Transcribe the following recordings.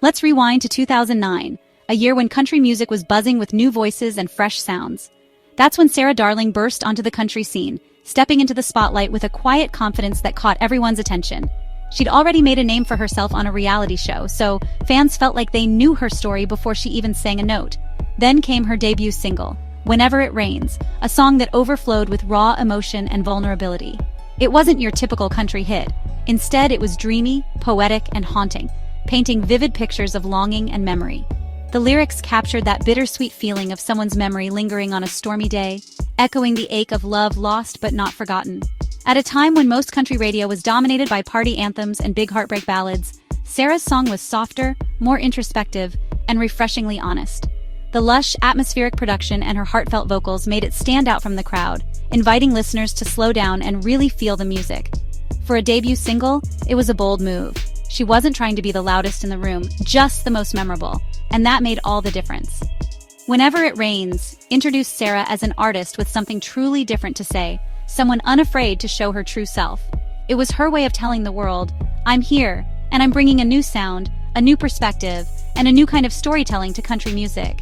Let's rewind to 2009, a year when country music was buzzing with new voices and fresh sounds. That's when Sarah Darling burst onto the country scene, stepping into the spotlight with a quiet confidence that caught everyone's attention. She'd already made a name for herself on a reality show, so fans felt like they knew her story before she even sang a note. Then came her debut single, Whenever It Rains, a song that overflowed with raw emotion and vulnerability. It wasn't your typical country hit. Instead, it was dreamy, poetic, and haunting, painting vivid pictures of longing and memory. The lyrics captured that bittersweet feeling of someone's memory lingering on a stormy day, echoing the ache of love lost but not forgotten. At a time when most country radio was dominated by party anthems and big heartbreak ballads, Sarah's song was softer, more introspective, and refreshingly honest. The lush, atmospheric production and her heartfelt vocals made it stand out from the crowd, inviting listeners to slow down and really feel the music. For a debut single, it was a bold move. She wasn't trying to be the loudest in the room, just the most memorable, and that made all the difference. Whenever It Rains introduced Sarah as an artist with something truly different to say, someone unafraid to show her true self. It was her way of telling the world, I'm here, and I'm bringing a new sound, a new perspective, and a new kind of storytelling to country music.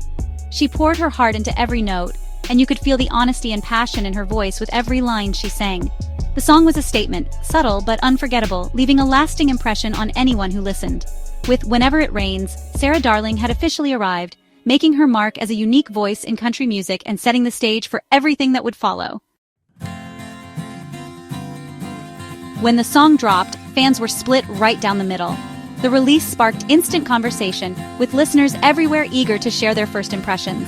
She poured her heart into every note, and you could feel the honesty and passion in her voice with every line she sang. The song was a statement, subtle but unforgettable, leaving a lasting impression on anyone who listened. With Whenever It Rains, Sarah Darling had officially arrived, making her mark as a unique voice in country music and setting the stage for everything that would follow. When the song dropped, fans were split right down the middle. The release sparked instant conversation, with listeners everywhere eager to share their first impressions.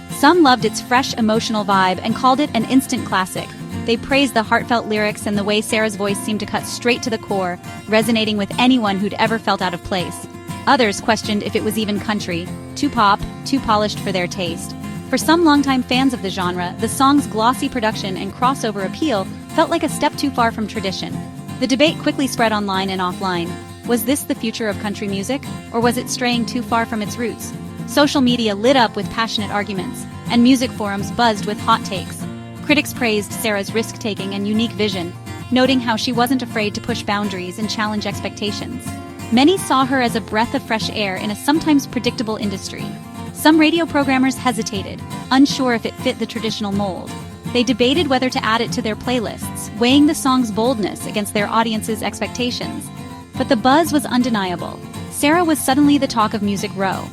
Some loved its fresh, emotional vibe and called it an instant classic. They praised the heartfelt lyrics and the way Sarah's voice seemed to cut straight to the core, resonating with anyone who'd ever felt out of place. Others questioned if it was even country, too pop, too polished for their taste. For some longtime fans of the genre, the song's glossy production and crossover appeal felt like a step too far from tradition. The debate quickly spread online and offline. Was this the future of country music, or was it straying too far from its roots? Social media lit up with passionate arguments, and music forums buzzed with hot takes. Critics praised Sarah's risk-taking and unique vision, noting how she wasn't afraid to push boundaries and challenge expectations. Many saw her as a breath of fresh air in a sometimes predictable industry. Some radio programmers hesitated, unsure if it fit the traditional mold. They debated whether to add it to their playlists, weighing the song's boldness against their audience's expectations. But the buzz was undeniable. Sarah was suddenly the talk of Music Row.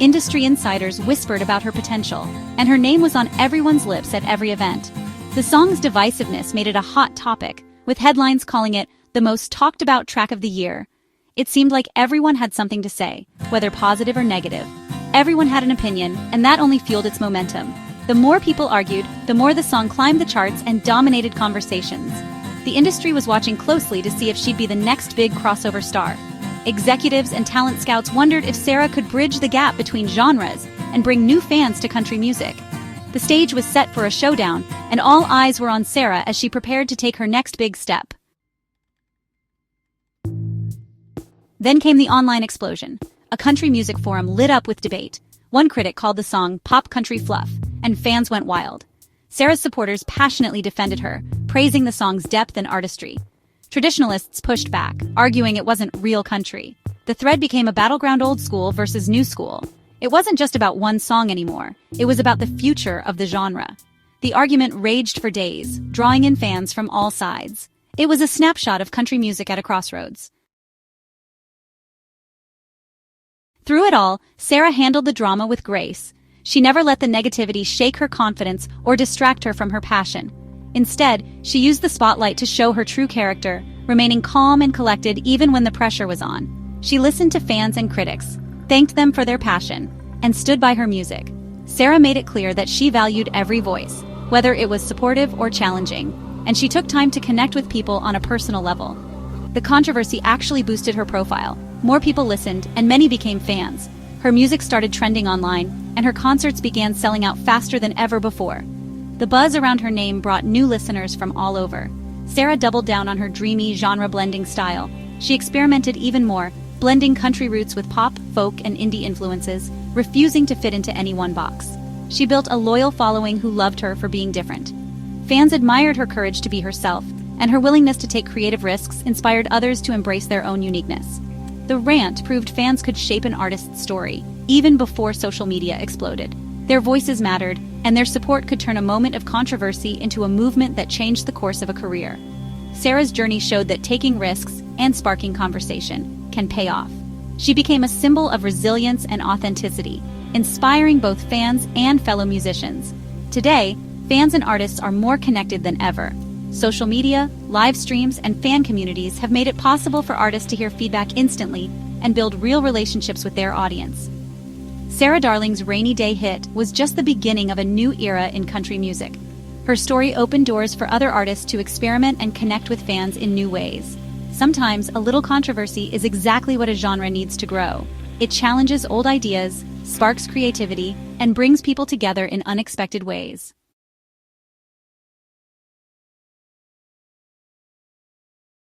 Industry insiders whispered about her potential, and her name was on everyone's lips at every event. The song's divisiveness made it a hot topic, with headlines calling it the most talked-about track of the year. It seemed like everyone had something to say, whether positive or negative. Everyone had an opinion, and that only fueled its momentum. The more people argued, the more the song climbed the charts and dominated conversations. The industry was watching closely to see if she'd be the next big crossover star. Executives and talent scouts wondered if Sarah could bridge the gap between genres and bring new fans to country music. The stage was set for a showdown, and all eyes were on Sarah as she prepared to take her next big step. Then came the online explosion. A country music forum lit up with debate. One critic called the song pop country fluff, and fans went wild. Sarah's supporters passionately defended her, praising the song's depth and artistry. Traditionalists pushed back, arguing it wasn't real country. The thread became a battleground old school versus new school. It wasn't just about one song anymore, it was about the future of the genre. The argument raged for days, drawing in fans from all sides. It was a snapshot of country music at a crossroads. Through it all, Sarah handled the drama with grace. She never let the negativity shake her confidence or distract her from her passion. Instead, she used the spotlight to show her true character, remaining calm and collected even when the pressure was on. She listened to fans and critics, thanked them for their passion, and stood by her music. Sarah made it clear that she valued every voice, whether it was supportive or challenging, and she took time to connect with people on a personal level. The controversy actually boosted her profile. More people listened, and many became fans. Her music started trending online, and her concerts began selling out faster than ever before. The buzz around her name brought new listeners from all over. Sarah doubled down on her dreamy, genre-blending style. She experimented even more, blending country roots with pop, folk, and indie influences, refusing to fit into any one box. She built a loyal following who loved her for being different. Fans admired her courage to be herself, and her willingness to take creative risks inspired others to embrace their own uniqueness. The Rant proved fans could shape an artist's story, even before social media exploded. Their voices mattered, and their support could turn a moment of controversy into a movement that changed the course of a career. Sarah's journey showed that taking risks and sparking conversation can pay off. She became a symbol of resilience and authenticity, inspiring both fans and fellow musicians. Today, fans and artists are more connected than ever. Social media, live streams, and fan communities have made it possible for artists to hear feedback instantly and build real relationships with their audience. Sarah Darling's Rainy Day hit was just the beginning of a new era in country music. Her story opened doors for other artists to experiment and connect with fans in new ways. Sometimes a little controversy is exactly what a genre needs to grow. It challenges old ideas, sparks creativity, and brings people together in unexpected ways.